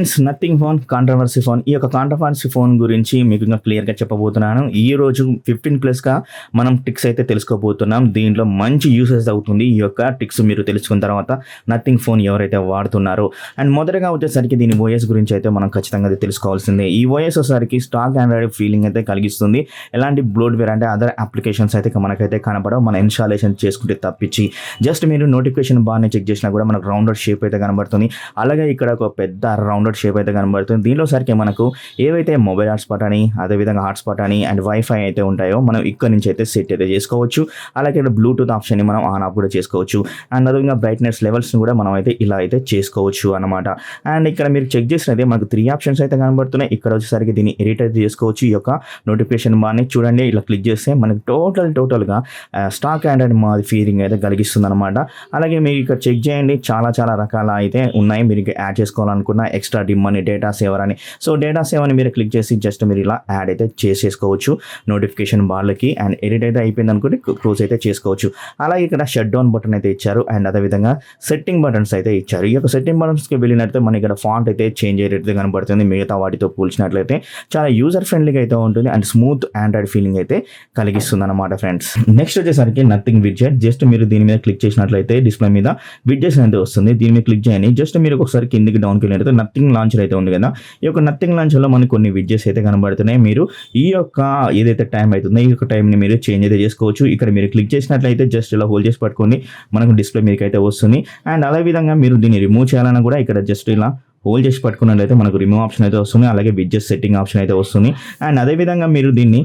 Friends, nothing phone controversy phone. ఈ యొక్క controversy phone గురించి మీకు ఇంకా క్లియర్గా చెప్పబోతున్నాను. ఈ రోజు 15+గా మనం టిక్స్ అయితే తెలుసుకోబోతున్నాం. దీంట్లో మంచి యూసేజ్ అవుతుంది. ఈ యొక్క టిక్స్ మీరు తెలుసుకున్న తర్వాత నథింగ్ ఫోన్ ఎవరైతే వాడుతున్నారో. అండ్ మొదటగా వచ్చేసరికి దీని ఓఎస్ గురించి అయితే మనం ఖచ్చితంగా తెలుసుకోవాల్సిందే. ఈ ఓఎస్ వచ్చేసరికి స్టాక్ ఆండ్రాయిడ్ ఫీలింగ్ అయితే కలిగిస్తుంది. ఎలాంటి బ్లోట్వేర్ అంటే అదర్ అప్లికేషన్స్ అయితే మనకైతే కనపడవు. మన ఇన్స్టాలేషన్ చేసుకుంటే తప్పించి జస్ట్ మీరు నోటిఫికేషన్ బార్ని చెక్ చేసినా కూడా మనకు రౌండెడ్ షేప్ అయితే కనబడుతుంది. అలాగే ఇక్కడ ఒక పెద్ద రౌండెడ్ షేప్ అయితే కనబడుతుంది. దీనిలో సరికి మనకు ఏవైతే మొబైల్ హాట్స్పాట్ అని, అదేవిధంగా హాట్స్పాట్ అని అండ్ వైఫై అయితే ఉంటాయో మనం ఇక్కడ నుంచి అయితే సెట్ అయితే చేసుకోవచ్చు. అలాగే ఇక్కడ బ్లూటూత్ ఆప్షన్ ని మనం ఆన్ ఆఫ్ కూడా చేసుకోవచ్చు. అండ్ అదేవిధంగా బ్రైట్నెస్ లెవెల్స్ కూడా మనం అయితే ఇలా అయితే చేసుకోవచ్చు అన్నమాట. అండ్ ఇక్కడ మీరు చెక్ చేసినట్లయితే మనకు 3 ఆప్షన్స్ అయితే కనబడుతున్నాయి. ఇక్కడ వచ్చేసరికి దీన్ని ఎడిట్ అయితే చేసుకోవచ్చు. ఈ యొక్క నోటిఫికేషన్ బార్ని చూడండి, ఇలా క్లిక్ చేస్తే మనకి టోటల్గా స్టాక్ ఆండ్రాయిడ్ మాది ఫీలింగ్ అయితే కలిగిస్తుంది అనమాట. అలాగే మీరు ఇక్కడ చెక్ చేయండి, చాలా రకాల అయితే ఉన్నాయి. మీరు యాడ్ చేసుకోవాలనుకున్న ఎక్స్ట్రా డిమ్ అని, డేటా సేవర్ అని. సో డేటా సేవ్ అని మీరు క్లిక్ చేసి జస్ట్ మీరు ఇలా యాడ్ అయితే చేసేసుకోవచ్చు నోటిఫికేషన్ బార్లకి. అండ్ ఎడిట్ అయితే అయిపోయింది అనుకుంటే క్లోజ్ అయితే చేసుకోవచ్చు. అలాగే ఇక్కడ షట్ డౌన్ బటన్ అయితే ఇచ్చారు. అండ్ అదేవిధంగా సెట్టింగ్ బటన్స్ అయితే ఇచ్చారు. ఈ యొక్క సెట్టింగ్ బటన్స్కి వెళ్ళినట్లయితే మనకి ఇక్కడ ఫాంట్ అయితే చేంజ్ అయ్యేటట్టు కనబడుతుంది. మిగతా వాటితో పోల్చినట్లయితే చాలా యూజర్ ఫ్రెండ్లీగా అయితే ఉంటుంది అండ్ స్మూత్ ఆండ్రాయిడ్ ఫీలింగ్ అయితే కలిగిస్తుంది అనమాట ఫ్రెండ్స్. నెక్స్ట్ వచ్చేసరికి నథింగ్ విడ్జెట్. జస్ట్ మీరు దీని మీద క్లిక్ చేసినట్లయితే డిస్ప్లే మీద విడ్జెట్స్ అయితే వస్తుంది. దీని మీద క్లిక్ చేయండి. జస్ట్ మీరు ఒకసారి కిందికి డౌన్కి వెళ్ళినట్లయితే నథింగ్ లాంచర్ అయితే ఉంది కదా. ఈ యొక్క నథింగ్ లాంచర్లో మనకు కొన్ని విడ్జెట్స్ అయితే కనబడుతున్నాయి. మీరు ఈ యొక్క ఏదైతే టైం అవుతుందో ఈ యొక్క టైంని మీరు చేంజ్ అయితే చేసుకోవచ్చు. ఇక్కడ మీరు క్లిక్ చేసినట్లయితే జస్ట్ ఇలా హోల్డ్ చేసి పట్టుకొని మనకు డిస్ప్లే మీకు అయితే వస్తుంది. అండ్ అదే విధంగా మీరు దీన్ని రిమూవ్ చేయాలన్నా కూడా ఇక్కడ జస్ట్ ఇలా హోల్డ్ చేసి పట్టుకున్నట్లయితే మనకు రిమూవ్ ఆప్షన్ అయితే వస్తుంది. అలాగే విడ్జెట్ సెట్టింగ్ ఆప్షన్ అయితే వస్తుంది. అండ్ అదేవిధంగా మీరు దీన్ని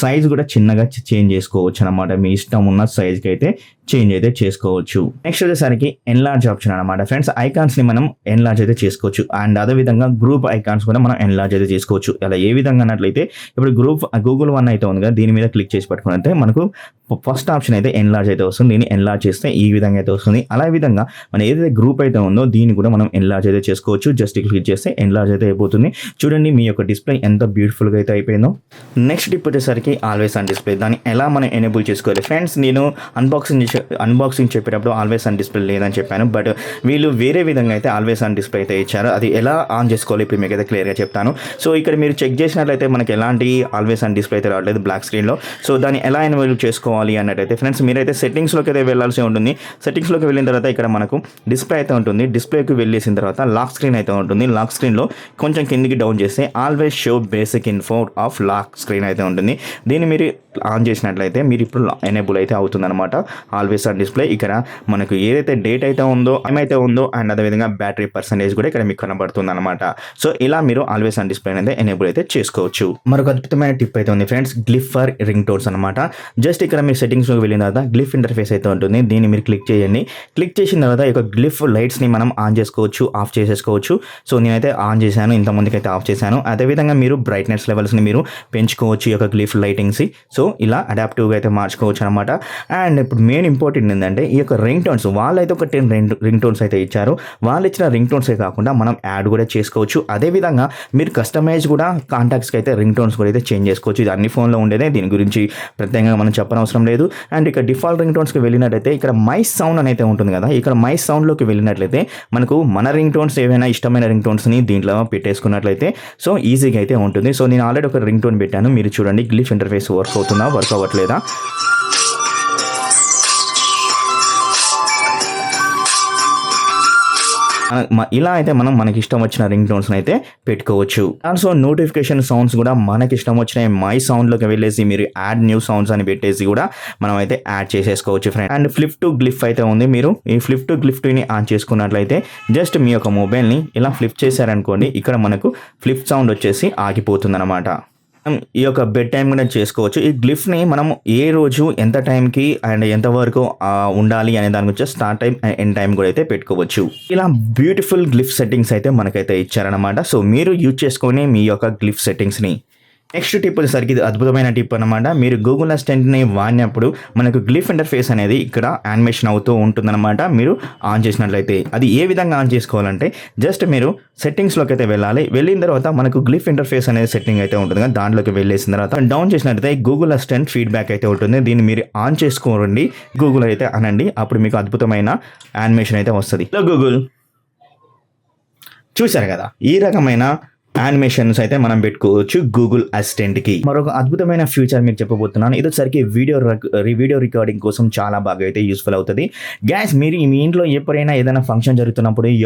సైజ్ కూడా చిన్నగా చేంజ్ చేసుకోవచ్చు అనమాట. మీ ఇష్టం ఉన్న సైజ్కి అయితే చేంజ్ అయితే చేసుకోవచ్చు. నెక్స్ట్ వచ్చేసరికి ఎన్లార్జ్ ఆప్షన్ అనమాట ఫ్రెండ్స్. ఐకాన్స్ ని మనం ఎన్లార్జ్ అయితే చేసుకోవచ్చు. అండ్ అదేవిధంగా గ్రూప్ ఐకాన్స్ కూడా మనం ఎన్లార్జ్ అయితే చేసుకోవచ్చు. అలా ఏ విధంగా అన్నట్లయితే ఇప్పుడు గ్రూప్ గూగుల్ వన్ అయితే ఉంది కదా, దీని మీద క్లిక్ చేసి పట్టుకున్నట్లయితే మనకు ఫస్ట్ ఆప్షన్ అయితే ఎన్లార్జ్ అయితే వస్తుంది. దీన్ని ఎన్లార్జ్ చేస్తే ఈ విధంగా అయితే వస్తుంది. అలా విధంగా మనం ఏదైతే గ్రూప్ అయితే ఉందో దీన్ని కూడా మనం ఎన్లార్జ్ అయితే చేసుకోవచ్చు. జస్ట్ క్లిక్ చేస్తే ఎన్లార్జ్ అయితే అయిపోతుంది. చూడండి మీ యొక్క డిస్ప్లే ఎంత బ్యూటిఫుల్గా అయితే అయిపోయిందో. నెక్స్ట్ టిప్ వచ్చేసరికి ఆల్వేస్ ఆన్ డిస్ప్లే. దాన్ని ఎలా మనం ఎనేబుల్ చేసుకోవాలి ఫ్రెండ్స్. నేను అన్బాక్సింగ్ చెప్పేటప్పుడు ఆల్వేస్ ఆన్ డిస్ప్లే లేదని చెప్పాను. బట్ వీళ్ళు వేరే విధంగా అయితే ఆల్వేస్ ఆన్ డిస్ప్లే అయితే ఇచ్చారు. అది ఎలా ఆన్ చేసుకోవాలి ఇప్పుడు మీకు అయితే క్లియర్గా చెప్తాను. సో ఇక్కడ మీరు చెక్ చేసినట్లయితే మనకి ఎలాంటి ఆల్వేస్ ఆన్ డిస్ప్లే అయితే రావట్లేదు బ్లాక్ స్క్రీన్లో. సో దాన్ని ఎలా ఎనేబుల్ చేసుకోవాలి అన్నట్టయితే ఫ్రెండ్స్ మీరైతే సెట్టింగ్స్లోకి అయితే వెళ్ళాల్సి ఉంటుంది. సెట్టింగ్స్లోకి వెళ్ళిన తర్వాత ఇక్కడ మనకు డిస్ప్లే అయితే ఉంటుంది. డిస్ప్లేకి వెళ్ళేసిన తర్వాత లాక్ స్క్రీన్ అయితే ఉంటుంది. లాక్ స్క్రీన్లో కొంచెం కిందికి డౌన్ చేస్తే always show basic info of lock screen అయితే ఉంటుంది. దీన్ని మీరు ఆన్ చేసినట్లయితే మీరు ఇప్పుడు ఎనేబుల్ అయితే అవుతుంది అనమాట ఆల్వేస్ ఆన్ డిస్ప్లే. ఇక్కడ మనకు ఏదైతే డేట్ అయితే ఉందో ఏమైతే ఉందో అండ్ అదేవిధంగా బ్యాటరీ పర్సెంటేజ్ కూడా ఇక్కడ మీకు కనబడుతుంది అనమాట. సో ఇలా మీరు ఆల్వేస్ ఆన్ డిస్ప్లే అయితే ఎనేబుల్ అయితే చేసుకోవచ్చు. మరొక అద్భుతమైన టిప్ అయితే ఉంది friends, glyph for ring tones అనమాట. జస్ట్ ఇక్కడ మీరు సెట్టింగ్స్లోకి వెళ్ళిన తర్వాత గ్లిఫ్ ఇంటర్ఫేస్ అయితే ఉంటుంది. దీన్ని మీరు క్లిక్ చేయండి. క్లిక్ చేసిన తర్వాత ఈ యొక్క గ్లిఫ్ లైట్స్ని మనం ఆన్ చేసుకోవచ్చు, ఆఫ్ చేసేసుకోవచ్చు. సో నేనైతే ఆన్ చేశాను, ఇంతమందికి అయితే ఆఫ్ చేశాను. అదేవిధంగా మీరు బ్రైట్నెస్ లెవెల్స్ని మీరు పెంచుకోవచ్చు ఈ యొక్క గ్లిఫ్ లైటింగ్స్. సో ఇలా అడాప్టివ్గా అయితే మార్చుకోవచ్చు అనమాట. అండ్ ఇప్పుడు మెయిన్ ఇంపార్టెంట్ ఏంటంటే ఈ యొక్క రింగ్ టోన్స్ వాళ్ళైతే ఒక 10 రింగ్ టోన్స్ అయితే ఇచ్చారు. వాళ్ళు ఇచ్చిన రింగ్ టోన్సే కాకుండా మనం యాడ్ కూడా చేసుకోవచ్చు. అదేవిధంగా మీరు కస్టమైజ్ కూడా కాంటాక్ట్స్కి అయితే రింగ్ టోన్స్ కూడా అయితే చేంజ్ చేసుకోవచ్చు. ఇది అన్ని ఫోన్లో ఉండేదే, దీని గురించి ప్రత్యేకంగా మనం చెప్పనవసరం లేదు. అండ్ ఇక్కడ డిఫాల్ట్ రింగ్ టోన్స్కి వెళ్ళినట్టయితే ఇక్కడ మై సౌండ్ అని అయితే ఉంటుంది కదా, ఇక్కడ మై సౌండ్లోకి వెళ్ళినట్లయితే మనకు మన రింగ్ టోన్స్ ఏవైనా ఇష్టమైన రింగ్ టోన్స్ని దీంట్లో పెట్టేసుకున్నట్లయితే సో ఈజీగా అయితే ఉంటుంది. సో నేను ఆల్రెడీ ఒక రింగ్ టోన్ పెట్టాను, మీరు చూడండి గ్లిఫ్ ఇంటర్ఫేస్ వర్క్ అవుతుందా వర్క్ అవ్వట్లేదా. ఇలా అయితే మనం మనకి ఇష్టం వచ్చిన రింగ్ టోన్స్ అయితే పెట్టుకోవచ్చు. ఆల్సో నోటిఫికేషన్ సౌండ్స్ కూడా మనకి ఇష్టం వచ్చిన మై సౌండ్లోకి వెళ్ళేసి మీరు యాడ్ న్యూ సౌండ్స్ అని పెట్టేసి కూడా మనం అయితే యాడ్ చేసేసుకోవచ్చు friend. And flip to glyph అయితే ఉంది. మీరు ఈ ఫ్లిప్ టు గ్లిఫ్ని ఆన్ చేసుకున్నట్లయితే జస్ట్ మీ యొక్క మొబైల్ని ఇలా ఫ్లిప్ చేశారనుకోండి, ఇక్కడ మనకు ఫ్లిప్ సౌండ్ వచ్చేసి ఆగిపోతుంది అనమాట. ఈ యొక్క బెడ్ టైం కూడా చేసుకోవచ్చు. ఈ గ్లిఫ్ని మనం ఏ రోజు ఎంత టైంకి అండ్ ఎంతవరకు ఉండాలి అనే దాని గురించి స్టార్ట్ టైం ఎండ్ టైం కూడా అయితే పెట్టుకోవచ్చు. ఇలా బ్యూటిఫుల్ గ్లిఫ్ సెట్టింగ్స్ అయితే మనకైతే ఇచ్చారనమాట. సో మీరు యూజ్ చేసుకొని మీ యొక్క గ్లిఫ్ సెట్టింగ్స్ని. నెక్స్ట్ టిప్ వచ్చేసరికి ఇది అద్భుతమైన టిప్ అనమాట. మీరు గూగుల్ అసిస్టెంట్ని వాడినప్పుడు మనకు గ్లిఫ్ ఇంటర్ఫేస్ అనేది ఇక్కడ యానిమేషన్ అవుతూ ఉంటుందన్నమాట. మీరు ఆన్ చేసినట్లయితే అది ఏ విధంగా ఆన్ చేసుకోవాలంటే జస్ట్ మీరు సెట్టింగ్స్లోకి అయితే వెళ్ళాలి. వెళ్ళిన తర్వాత మనకు గ్లిఫ్ ఇంటర్ఫేస్ అనేది సెట్టింగ్ అయితే ఉంటుంది కదా, దాంట్లోకి వెళ్ళేసిన తర్వాత డౌన్ చేసినట్లయితే గూగుల్ అసిస్టెంట్ ఫీడ్బ్యాక్ అయితే ఉంటుంది. దీన్ని మీరు ఆన్ చేసుకోండి, గూగుల్ అయితే అనండి, అప్పుడు మీకు అద్భుతమైన యానిమేషన్ అయితే వస్తుంది. గూగుల్ చూశారు కదా, ఈ రకమైన యానిమేషన్స్ అయితే మనం పెట్టుకోవచ్చు గూగుల్ అసిస్టెంట్కి. మరొక అద్భుతమైన ఫ్యూచర్ మీకు చెప్పబోతున్నాను. ఇది వచ్చరికి వీడియో రికార్డింగ్ కోసం చాలా బాగా అయితే యూస్ఫుల్ అవుతుంది. గ్యాస్ మీరు మీ ఇంట్లో ఎప్పుడైనా ఏదైనా ఫంక్షన్ జరుగుతున్నప్పుడు ఈ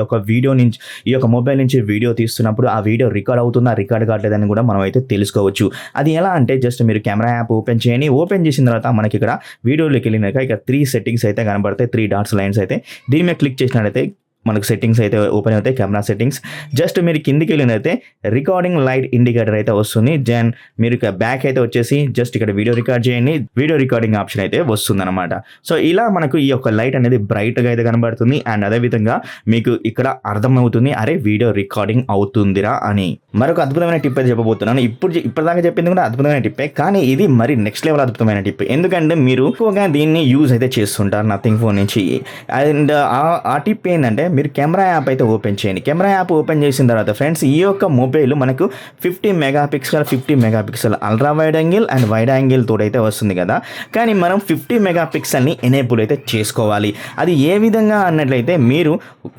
యొక్క మొబైల్ నుంచి వీడియో తీస్తున్నప్పుడు ఆ వీడియో రికార్డ్ అవుతుందా, రికార్డ్ కావట్లేదని కూడా మనం అయితే తెలుసుకోవచ్చు. అది ఎలా అంటే జస్ట్ మీరు కెమెరా యాప్ ఓపెన్ చేయండి. ఓపెన్ చేసిన తర్వాత మనకి ఇక్కడ వీడియోలోకి వెళ్ళినాక ఇక్కడ 3 సెట్టింగ్స్ అయితే కనబడతాయి. 3 డాట్స్ లైన్స్ అయితే దీని మీద క్లిక్ చేసినట్లయితే మనకు సెట్టింగ్స్ అయితే ఓపెన్ అవుతాయి. కెమెరా సెట్టింగ్స్ జస్ట్ మీరు కిందికి వెళ్ళినైతే రికార్డింగ్ లైట్ ఇండికేటర్ అయితే వస్తుంది. దెన్ మీరు ఇక బ్యాక్ అయితే వచ్చేసి జస్ట్ ఇక్కడ వీడియో రికార్డ్ చేయండి, వీడియో రికార్డింగ్ ఆప్షన్ అయితే వస్తుంది అనమాట. సో ఇలా మనకు ఈ యొక్క లైట్ అనేది బ్రైట్గా అయితే కనబడుతుంది. అండ్ అదేవిధంగా మీకు ఇక్కడ అర్థమవుతుంది అరే వీడియో రికార్డింగ్ అవుతుందిరా అని. మరొక అద్భుతమైన టిప్ అయితే చెప్పబోతున్నాను. ఇప్పటిదాకా చెప్పింది కూడా అద్భుతమైన టిప్పే, కానీ ఇది మరి నెక్స్ట్ లెవెల్ అద్భుతమైన టిప్. ఎందుకంటే మీరు ఎక్కువగా దీన్ని యూజ్ అయితే చేస్తుంటారు నథింగ్ ఫోన్ నుంచి. అండ్ ఆ టిప్ ఏంటంటే మీరు కెమెరా యాప్ అయితే ఓపెన్ చేయండి. కెమెరా యాప్ ఓపెన్ చేసిన తర్వాత ఫ్రెండ్స్ ఈ యొక్క మొబైల్ మనకు 50 megapixel ultra wide angle and wide angle తోటి అయితే వస్తుంది కదా. కానీ మనం 50 మెగాపిక్సెల్ని ఎనేబుల్ అయితే చేసుకోవాలి. అది ఏ విధంగా అన్నట్లయితే మీరు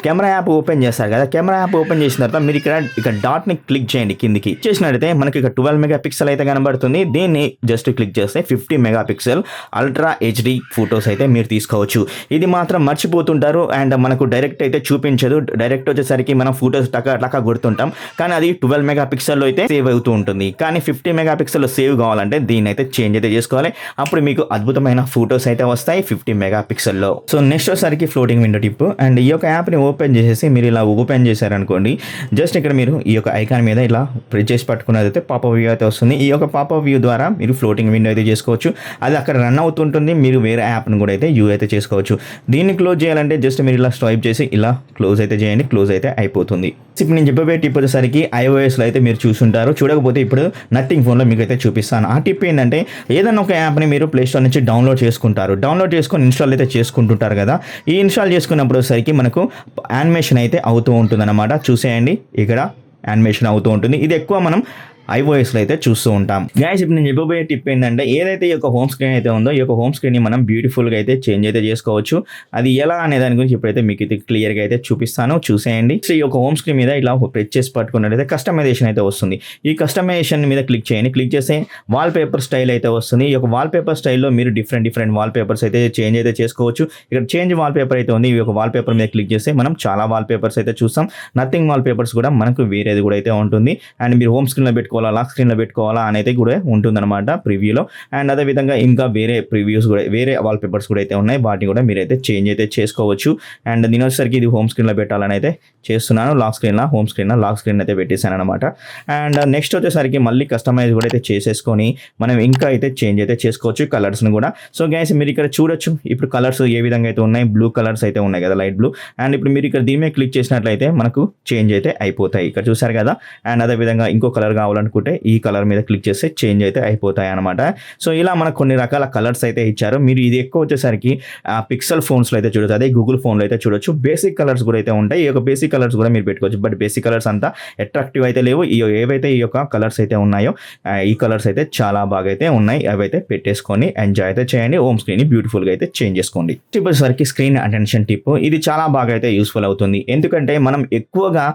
కెమెరా యాప్ ఓపెన్ చేస్తారు కదా, కెమెరా యాప్ ఓపెన్ చేసిన తర్వాత మీరు ఇక్కడ డాట్ని క్లిక్ చేయండి. కిందికి చేసినట్లయితే మనకి ఇక్కడ 12 మెగాపిక్సెల్ అయితే కనబడుతుంది. దీన్ని జస్ట్ క్లిక్ చేస్తే 50 మెగాపిక్సెల్ అల్ట్రా హెచ్డి ఫొటోస్ అయితే మీరు తీసుకోవచ్చు. ఇది మాత్రం మర్చిపోతుంటారు అండ్ మనకు డైరెక్ట్ అయితే చూపించదు. డైరెక్ట్ వచ్చేసరికి మనం ఫోటోస్ టకా గుర్తుంటాం, కానీ అది 12 మెగాపిక్సెల్లో అయితే సేవ్ అవుతూ ఉంటుంది. కానీ 50 మెగాపిక్సెల్లో సేవ్ కావాలంటే దీన్ని అయితే చేంజ్ అయితే చేసుకోవాలి. అప్పుడు మీకు అద్భుతమైన ఫోటోస్ అయితే వస్తాయి 50 మెగాపిక్సెల్లో. సో నెక్స్ట్ వచ్చేసరికి ఫ్లోటింగ్ విండో టిప్. అండ్ ఈ యొక్క యాప్ని ఓపెన్ చేసేసి మీరు ఇలా ఓపెన్ చేశారనుకోండి, జస్ట్ ఇక్కడ మీరు ఈ యొక్క ఐకాన్ మీద ఇలా ప్రెస్ చేసి పట్టుకున్నది అయితే పాపప్ వ్యూ అయితే వస్తుంది. ఈ యొక్క పాపప్ వ్యూ ద్వారా మీరు ఫ్లోటింగ్ విండో అయితే చేసుకోవచ్చు. అది అక్కడ రన్ అవుతుంటుంది. మీరు వేరే యాప్ను కూడా అయితే యూజ్ అయితే చేసుకోవచ్చు. దీన్ని క్లోజ్ చేయాలంటే జస్ట్ మీరు ఇలా స్వైప్ చేసి ఇలా క్లోజ్ అయితే చేయండి, క్లోజ్ అయితే అయిపోతుంది. ఇప్పుడు నేను చెప్పబోయే టిప్ వచ్చేసరికి iOSలో అయితే మీరు చూసుంటారు. చూడకపోతే ఇప్పుడు నథింగ్ ఫోన్లో మీకు అయితే చూపిస్తాను. ఆ టిప్ ఏంటంటే ఏదైనా ఒక యాప్ని మీరు ప్లేస్టోర్ నుంచి డౌన్లోడ్ చేసుకుంటారు. డౌన్లోడ్ చేసుకొని ఇన్స్టాల్ అయితే చేసుకుంటుంటారు కదా. ఈ ఇన్స్టాల్ చేసుకున్నప్పుడు వచ్చేసరికి మనకు యానిమేషన్ అయితే అవుతూ ఉంటుంది అనమాట. చూసేయండి, ఇక్కడ యానిమేషన్ అవుతూ ఉంటుంది. ఇది ఎక్కువ మనం iOSలో అయితే చూస్తూ ఉంటాం. గైస్ ఇప్పుడు నేను చెప్పబోయే టిప్ ఏంటంటే ఏదైతే ఈ యొక్క హోమ్ స్క్రీన్ అయితే ఉందో ఈ యొక్క హోమ్ స్క్రీన్ని మనం బ్యూటిఫుల్గా అయితే చేంజ్ అయితే చేసుకోవచ్చు. అది ఎలా అనే దాని గురించి ఇప్పుడైతే మీకు అయితే క్లియర్గా అయితే చూపిస్తాను, చూసేయండి. సో ఈ యొక్క హోమ్ స్క్రీన్ మీద ఇలా ప్రెస్ చేసి పట్టుకున్నట్లయితే కస్టమైజేషన్ అయితే వస్తుంది. ఈ కస్టమైజేషన్ మీద క్లిక్ చేయండి. క్లిక్ చేస్తే వాల్ పేపర్ స్టైల్ అయితే వస్తుంది. ఈ యొక్క వాల్ పేపర్ స్టైల్లో మీరు డిఫరెంట్ వాల్ పేపర్స్ అయితే చేంజ్ అయితే చేసుకోవచ్చు. ఇక్కడ చేంజ్ వాల్ పేపర్ అయితే ఉంది. ఈ యొక్క వాల్ పేపర్ మీద క్లిక్ చేస్తే మనం చాలా వాల్ పేపర్స్ అయితే చూస్తాం. నథింగ్ వాల్ పేపర్స్ కూడా మనకు వేరేది కూడా అయితే ఉంటుంది. అండ్ మీరు హోమ్ స్క్రీన్లో పెట్టుకోవాలి, లాక్ స్క్రీన్లో పెట్టుకోవాలా అనేది కూడా ఉంటుందన్నమాట ప్రివ్యూలో. అండ్ అదేవిధంగా ఇంకా వేరే ప్రివ్యూస్ కూడా వేరే వాల్ పేపర్స్ కూడా అయితే ఉన్నాయి. వాటిని కూడా మీరైతే చేంజ్ అయితే చేసుకోవచ్చు. అండ్ దీని వచ్చేసరికి ఇది హోమ్ స్క్రీన్లో పెట్టాలని అయితే చేస్తున్నాను. లాక్ స్క్రీన్ అయితే పెట్టేశాను అనమాట. అండ్ నెక్స్ట్ వచ్చేసరికి మళ్ళీ కస్టమైజ్ కూడా అయితే చేసేసుకొని మనం ఇంకా అయితే చేంజ్ అయితే చేసుకోవచ్చు కలర్స్ని కూడా. సో గైస్ మీరు ఇక్కడ చూడొచ్చు ఇప్పుడు కలర్స్ ఏ విధంగా అయితే ఉన్నాయి. బ్లూ కలర్స్ అయితే ఉన్నాయి కదా, లైట్ బ్లూ. అండ్ ఇప్పుడు మీరు ఇక్కడ దీని మీద క్లిక్ చేసినట్లయితే మనకు చేంజ్ అయితే అయిపోతాయి. ఇక్కడ చూసారు కదా. అండ్ అదేవిధంగా ఇంకో కలర్ కావాలనుకుంటే ఈ కలర్ మీద క్లిక్ చేస్తే చేంజ్ అయితే అయిపోతాయి అనమాట. సో ఇలా మనకు కొన్ని రకాల కలర్స్ అయితే ఇచ్చారు. మీరు ఇది ఎక్కువ వచ్చేసరికి పిక్సెల్ ఫోన్స్లో అయితే చూడొచ్చు, అదే గూగుల్ ఫోన్లో అయితే చూడొచ్చు. బేసిక్ కలర్స్ కూడా అయితే ఉంటాయి. ఈ యొక్క బేసిక్ కలర్స్ కూడా మీరు పెట్టుకోవచ్చు. బట్ బేసిక్ కలర్స్ అంతా అట్రాక్టివ్ అయితే లేవు. ఏవైతే ఈ యొక్క కలర్స్ అయితే ఉన్నాయో ఈ కలర్స్ అయితే చాలా బాగా అయితే ఉన్నాయి. అవైతే పెట్టేసుకొని ఎంజాయ్ అయితే చేయండి. హోమ్ స్క్రీన్ బ్యూటిఫుల్గా అయితే చేంజ్ చేసుకోండి. టిప్ వచ్చేసరికి స్క్రీన్ అటెన్షన్ టిప్. ఇది చాలా బాగా అయితే యూస్ఫుల్ అవుతుంది. ఎందుకంటే మనం ఎక్కువగా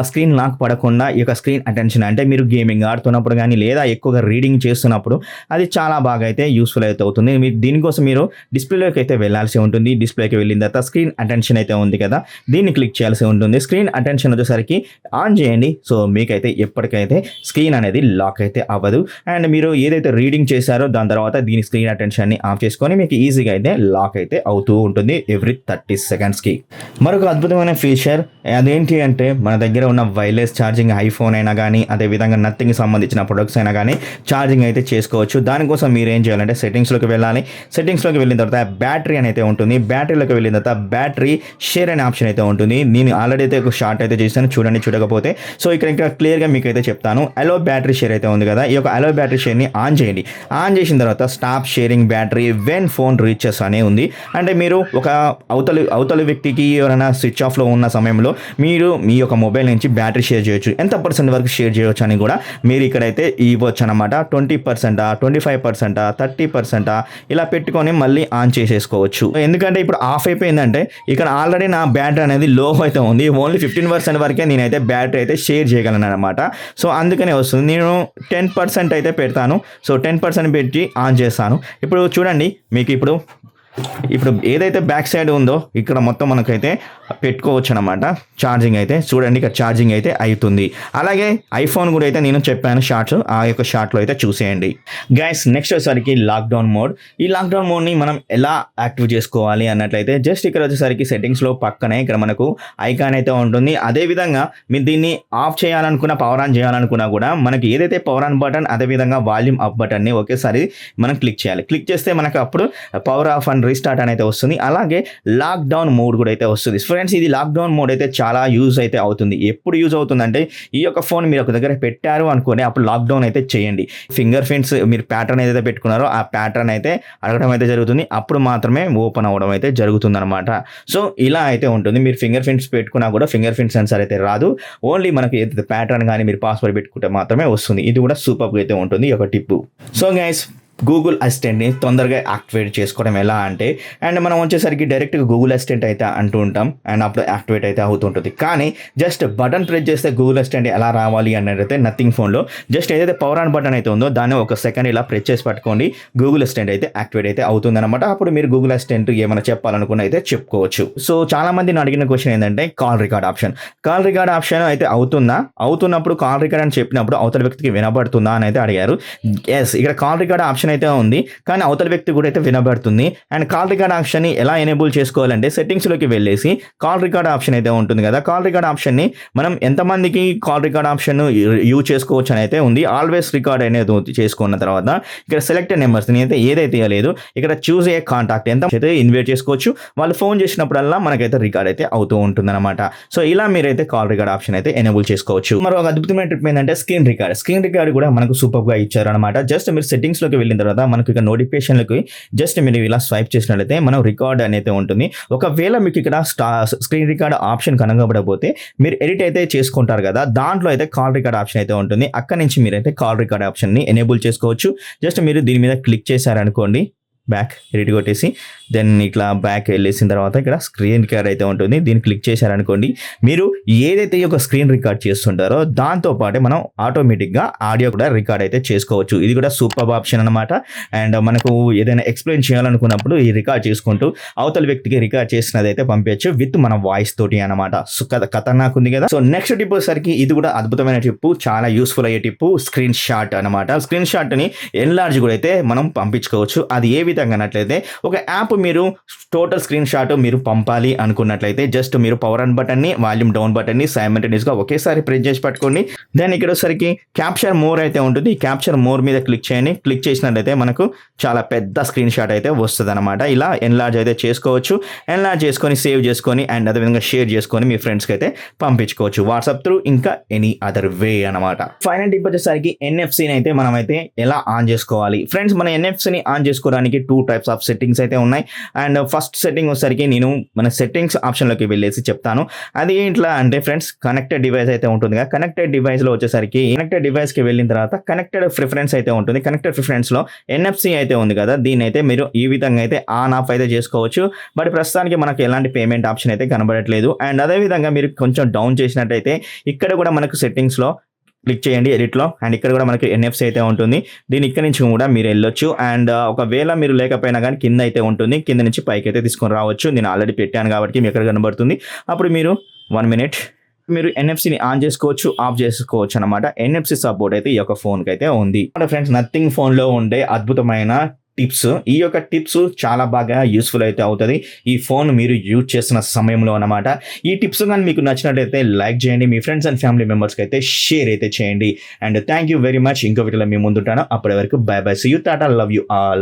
స్క్రీన్ లాక్ పడకుండా ఈ యొక్క స్క్రీన్ అటెన్షన్ అంటే మీరు గేమింగ్ ఆడుతున్నప్పుడు కానీ లేదా ఎక్కువగా రీడింగ్ చేస్తున్నప్పుడు అది చాలా బాగా అయితే యూస్ఫుల్ అయితే అవుతుంది. దీనికోసం మీరు డిస్ప్లేలోకి అయితే వెళ్ళాల్సి ఉంటుంది. డిస్ప్లేకి వెళ్ళిన తర్వాత స్క్రీన్ అటెన్షన్ అయితే ఉంది కదా, దీన్ని క్లిక్ చేయాల్సి ఉంటుంది. స్క్రీన్ అటెన్షన్ వచ్చేసరికి ఆన్ చేయండి. సో మీకైతే ఎప్పటికైతే స్క్రీన్ అనేది లాక్ అయితే అవ్వదు. అండ్ మీరు ఏదైతే రీడింగ్ చేశారో దాని తర్వాత దీని స్క్రీన్ అటెన్షన్ని ఆఫ్ చేసుకొని మీకు ఈజీగా అయితే లాక్ అయితే అవుతూ ఉంటుంది ఎవ్రీ 30 సెకండ్స్కి. మరొక అద్భుతమైన ఫీచర్ అదేంటి అంటే మన దగ్గర ఉన్న వైర్లెస్ ఛార్జింగ్ ఐఫోన్ అయినా కానీ అదేవిధంగా నథింగ్ సంబంధించిన ప్రొడక్ట్స్ అయినా కానీ ఛార్జింగ్ అయితే చేసుకోవచ్చు. దానికోసం మీరు ఏం చేయాలంటే సెట్టింగ్స్లోకి వెళ్ళాలి. సెట్టింగ్స్లోకి వెళ్ళిన తర్వాత బ్యాటరీ అని అయితే ఉంటుంది. బ్యాటరీలోకి వెళ్ళిన తర్వాత బ్యాటరీ షేర్ అనే ఆప్షన్ అయితే ఉంటుంది. నేను ఆల్రెడీ అయితే ఒక షార్ట్ అయితే చేశాను, చూడండి చూడకపోతే. సో ఇక్కడ క్లియర్గా మీకు అయితే చెప్తాను. అలో బ్యాటరీ షేర్ అయితే ఉంది కదా, ఈ యొక్క అలో బ్యాటరీ షేర్ని ఆన్ చేయండి. ఆన్ చేసిన తర్వాత stop sharing battery when phone reaches అనే ఉంది. అంటే మీరు ఒక అవతలి వ్యక్తికి ఎవరైనా స్విచ్ ఆఫ్లో ఉన్న సమయంలో మీరు మీ యొక్క మొబైల్ నుంచి బ్యాటరీ షేర్ చేయొచ్చు. ఎంత % వరకు షేర్ చేయొచ్చు అని కూడా మీరు ఇక్కడైతే ఇవ్వచ్చు అనమాట. 20%, 25%, 30% ఇలా పెట్టుకొని మళ్ళీ ఆన్ చేసేసుకోవచ్చు. ఎందుకంటే ఇప్పుడు ఆఫ్ అయిపోయిందంటే ఇక్కడ ఆల్రెడీ నా బ్యాటరీ అనేది లో అయితే ఉంది. ఓన్లీ 15% వరకే నేనైతే బ్యాటరీ అయితే షేర్ చేయగలను అనమాట. సో అందుకనే వస్తుంది. నేను 10% అయితే పెడతాను. సో 10% పెట్టి ఆన్ చేస్తాను. ఇప్పుడు చూడండి, మీకు ఇప్పుడు ఏదైతే బ్యాక్ సైడ్ ఉందో ఇక్కడ మొత్తం మనకైతే పెట్టుకోవచ్చు అనమాట. ఛార్జింగ్ అయితే చూడండి, ఇక్కడ ఛార్జింగ్ అయితే అవుతుంది. అలాగే ఐఫోన్ కూడా అయితే నేను చెప్పాను షార్ట్స్, ఆ యొక్క షార్ట్లో అయితే చూసేయండి. గైస్ నెక్స్ట్ వచ్చేసరికి లాక్డౌన్ మోడ్. ఈ లాక్డౌన్ మోడ్ని మనం ఎలా యాక్టివ్ చేసుకోవాలి అన్నట్లయితే జస్ట్ ఇక్కడ వచ్చేసరికి సెట్టింగ్స్లో పక్కనే ఇక్కడ మనకు ఐకాన్ అయితే ఉంటుంది. అదేవిధంగా మీరు దీన్ని ఆఫ్ చేయాలనుకున్న, పవర్ ఆన్ చేయాలనుకున్నా కూడా మనకి ఏదైతే పవర్ ఆన్ బటన్ అదేవిధంగా వాల్యూమ్ అప్ బటన్ని ఒకేసారి మనం క్లిక్ చేయాలి. క్లిక్ చేస్తే మనకు అప్పుడు పవర్ ఆఫ్ అండ్ రీస్టార్ట్ అని అయితే వస్తుంది. అలాగే లాక్డౌన్ మోడ్ కూడా అయితే వస్తుంది. ఫ్రెండ్స్ ఇది లాక్డౌన్ మోడ్ అయితే చాలా యూజ్ అయితే అవుతుంది. ఎప్పుడు యూజ్ అవుతుందంటే ఈ యొక్క ఫోన్ మీరు ఒక దగ్గర పెట్టారు అనుకోండి, అప్పుడు లాక్డౌన్ అయితే చేయండి. ఫింగర్ ప్రింట్స్ మీరు ప్యాటర్న్ ఏదైతే పెట్టుకున్నారో ఆ ప్యాటర్న్ అయితే అడగడం అయితే జరుగుతుంది. అప్పుడు మాత్రమే ఓపెన్ అవ్వడం అయితే జరుగుతుంది అనమాట. సో ఇలా అయితే ఉంటుంది. మీరు ఫింగర్ ప్రింట్స్ పెట్టుకున్నా కూడా ఫింగర్ ప్రింట్ సెన్సార్ అయితే రాదు. ఓన్లీ మనకి ఏదైతే ప్యాటర్న్ కానీ మీరు పాస్వర్డ్ పెట్టుకుంటే మాత్రమే వస్తుంది. ఇది కూడా సూపర్గా అయితే ఉంటుంది ఈ యొక్క టిప్. సో గైస్ గూగుల్ అసిస్టెంట్ని తొందరగా యాక్టివేట్ చేసుకోవడం ఎలా అంటే, అండ్ మనం వచ్చేసరికి డైరెక్ట్గా గూగుల్ అసిస్టెంట్ అయితే అంటూ ఉంటాం అండ్ అప్పుడు యాక్టివేట్ అయితే అవుతుంటుంది. కానీ జస్ట్ బటన్ ప్రెస్ చేస్తే గూగుల్ అసిస్టెంట్ ఎలా రావాలి అన్నట్టయితే నథింగ్ ఫోన్లో జస్ట్ ఏదైతే పవర్ ఆన్ బటన్ అయితే ఉందో దాన్ని ఒక సెకండ్ ఇలా ప్రెస్ చేసి పట్టుకోండి, గూగుల్ అసిస్టెంట్ అయితే యాక్టివేట్ అయితే అవుతుందన్నమాట. అప్పుడు మీరు గూగుల్ అసిస్టెంట్ ఏమైనా చెప్పాలనుకున్న అయితే చెప్పుకోవచ్చు. సో చాలా మంది అడిగిన క్వశ్చన్ ఏంటంటే కాల్ రికార్డ్ ఆప్షన్ అయితే అవుతున్నప్పుడు కాల్ రికార్డ్ అని చెప్పినప్పుడు అవతల వ్యక్తికి వినబడుతుందా అని అయితే అడిగారు. ఎస్, ఇక్కడ కాల్ రికార్డ్ ఆప్షన్ అయితే ఉంది, కానీ అవతల వ్యక్తి కూడా అయితే వినబడుతుంది. అండ్ కాల్ రికార్డ్ ఆప్షన్ ని ఎలా ఎనేబుల్ చేసుకోవాలంటే సెట్టింగ్స్ లోకి వెళ్ళేసి కాల్ రికార్డ్ ఆప్షన్ అయితే ఉంటుంది కదా, కాల్ రికార్డ్ ఆప్షన్ ని మనం ఎంతమందికి కాల్ రికార్డ్ ఆప్షన్ యూజ్ చేసుకోవచ్చు అని అయితే ఉంది. ఆల్వేస్ రికార్డ్ అనేది చేసుకున్న తర్వాత ఇక్కడ సెలెక్టెడ్ నెంబర్స్ అయితే ఏదైతే లేదు, ఇక్కడ చూస్ ఏ కాంటాక్ట్ ఎంత అయితే ఇన్వైట్ చేసుకోవచ్చు. వాళ్ళు ఫోన్ చేసినప్పుడల్లా మనకైతే రికార్డ్ అయితే అవుతూ ఉంటుంది అనమాట. సో ఇలా మీరైతే కాల్ రికార్డ్ ఆప్షన్ అయితే ఎనేబుల్ చేసుకోవచ్చు. మరో ఒక అద్భుతమైన ట్రిప్ ఏంటంటే స్క్రీన్ రికార్డ్ కూడా మనకు సూపర్ గా ఇచ్చారు అనమాట. జస్ట్ మీరు సెట్టింగ్స్ లోకి వెళ్ళిన తర్వాత మనకు ఇక నోటిఫికేషన్లకి జస్ట్ మీరు ఇలా స్వైప్ చేసినట్లయితే మనం రికార్డ్ అనేది ఉంటుంది. ఒకవేళ మీకు ఇక్కడ స్క్రీన్ రికార్డ్ ఆప్షన్ కనగబడకపోతే మీరు ఎడిట్ అయితే చేసుకుంటారు కదా, దాంట్లో అయితే కాల్ రికార్డ్ ఆప్షన్ అయితే ఉంటుంది. అక్కడ నుంచి మీరైతే కాల్ రికార్డ్ ఆప్షన్ ని ఎనేబుల్ చేసుకోవచ్చు. జస్ట్ మీరు దీని మీద క్లిక్ చేశారనుకోండి, బ్యాక్ ఎడిట్ కొట్టేసి దెన్ ఇట్లా బ్యాక్ వెళ్ళేసిన తర్వాత ఇక్కడ స్క్రీన్ రికార్డ్ అయితే ఉంటుంది. దీన్ని క్లిక్ చేశారనుకోండి, మీరు ఏదైతే ఈ యొక్క స్క్రీన్ రికార్డ్ చేస్తుంటారో దాంతో పాటే మనం ఆటోమేటిక్గా ఆడియో కూడా రికార్డ్ అయితే చేసుకోవచ్చు. ఇది కూడా సూపర్ ఆప్షన్ అనమాట. అండ్ మనకు ఏదైనా ఎక్స్ప్లెయిన్ చేయాలనుకున్నప్పుడు ఈ రికార్డ్ చేసుకుంటూ అవతల వ్యక్తికి రికార్డ్ చేసినది అయితే పంపించచ్చు విత్ మన వాయిస్ తోటి అనమాట. ఖతర్నాక్ ఉంది కదా. సో నెక్స్ట్ టిప్ వచ్చేసరికి ఇది కూడా అద్భుతమైన టిప్, చాలా యూస్ఫుల్ అయ్యే టిప్, స్క్రీన్ షాట్ అనమాట. స్క్రీన్ షాట్ ని ఎన్లార్జ్ కూడా అయితే మనం పంపించుకోవచ్చు. అది ఏ విధంగా అన్నట్లయితే ఒక యాప్ మీరు టోటల్ స్క్రీన్ షాట్ మీరు పంపాలి అనుకున్నట్లయితే జస్ట్ మీరు పవర్ ఆన్ బటన్ ని వాల్యూమ్ డౌన్ బటన్ ని సైమల్టేనియస్ గా ఒకేసారి ప్రెస్ చేసి పట్టుకోండి. దెన్ ఇక్కడ వచ్చేసరికి క్యాప్చర్ మోర్ అయితే ఉంటుంది. ఈ క్యాప్చర్ మోర్ మీద క్లిక్ చేయండి. క్లిక్ చేసినట్లయితే మనకు చాలా పెద్ద స్క్రీన్ షాట్ అయితే వస్తుంది అనమాట. ఇలా ఎన్లార్జ్ అయితే చేసుకోవచ్చు. ఎన్లార్జ్ చేసుకొని సేవ్ చేసుకొని అండ్ అదేవిధంగా షేర్ చేసుకొని మీ ఫ్రెండ్స్కి అయితే పంపించుకోవచ్చు వాట్సాప్ త్రూ, ఇంకా ఎనీ అదర్ వే అనమాట. ఫైనల్ టిప్ వచ్చేసరికి ఎన్ఎఫ్సిని అయితే మనం అయితే ఎలా ఆన్ చేసుకోవాలి. ఫ్రెండ్స్ మన ఎన్ఎఫ్సిని ఆన్ చేసుకోవడానికి 2 టైప్స్ ఆఫ్ సెట్టింగ్స్ అయితే ఉన్నాయి. అండ్ ఫస్ట్ సెట్టింగ్ వచ్చేసరికి నేను మన సెట్టింగ్స్ ఆప్షన్లోకి వెళ్ళేసి చెప్తాను. అది ఏంట్లా అంటే ఫ్రెండ్స్, కనెక్టెడ్ డివైస్ అయితే ఉంటుంది కదా, కనెక్టెడ్ డివైస్లో వచ్చేసరికి కనెక్టెడ్ డివైస్కి వెళ్ళిన తర్వాత కనెక్టెడ్ ప్రిఫరెన్స్ అయితే ఉంటుంది. కనెక్టెడ్ ప్రిఫరెన్స్లో ఎన్ఎఫ్సి అయితే ఉంది కదా, దీని అయితే మీరు ఈ విధంగా అయితే ఆన్ ఆఫ్ అయితే చేసుకోవచ్చు. బట్ ప్రస్తుతానికి మనకు ఎలాంటి పేమెంట్ ఆప్షన్ అయితే కనబడట్లేదు. అండ్ అదేవిధంగా మీరు కొంచెం డౌన్ చేసినట్టయితే ఇక్కడ కూడా మనకు సెట్టింగ్స్లో క్లిక్ చేయండి ఎడిట్లో, అండ్ ఇక్కడ కూడా మనకి ఎన్ఎఫ్సి అయితే ఉంటుంది. దీని ఇక్కడ నుంచి కూడా మీరు వెళ్ళొచ్చు. అండ్ ఒకవేళ మీరు లేకపోయినా కానీ కింద అయితే ఉంటుంది, కింద నుంచి పైకి అయితే తీసుకొని రావచ్చు. నేను ఆల్రెడీ పెట్టాను కాబట్టి మీకు ఎక్కడ కనబడుతుంది. అప్పుడు మీరు 1 minute మీరు ఎన్ఎఫ్సిని ఆన్ చేసుకోవచ్చు, ఆఫ్ చేసుకోవచ్చు అనమాట. ఎన్ఎఫ్సి సపోర్ట్ అయితే ఈ యొక్క ఫోన్కి అయితే ఉంది. ఫ్రెండ్స్ నథింగ్ ఫోన్లో ఉండే అద్భుతమైన టిప్స్, ఈ యొక్క టిప్స్ చాలా బాగా యూస్ఫుల్ అయితే అవుతుంది ఈ ఫోన్ మీరు యూజ్ చేస్తున్న సమయంలో అనమాట. ఈ టిప్స్ కానీ మీకు నచ్చినట్లయితే లైక్ చేయండి, మీ ఫ్రెండ్స్ అండ్ ఫ్యామిలీ మెంబర్స్కి అయితే షేర్ అయితే చేయండి. And thank you very much. ఇంకో వీడియోలో మీ ముందుంటాను. అప్పటి వరకు bye bye, see you, tata, love you all.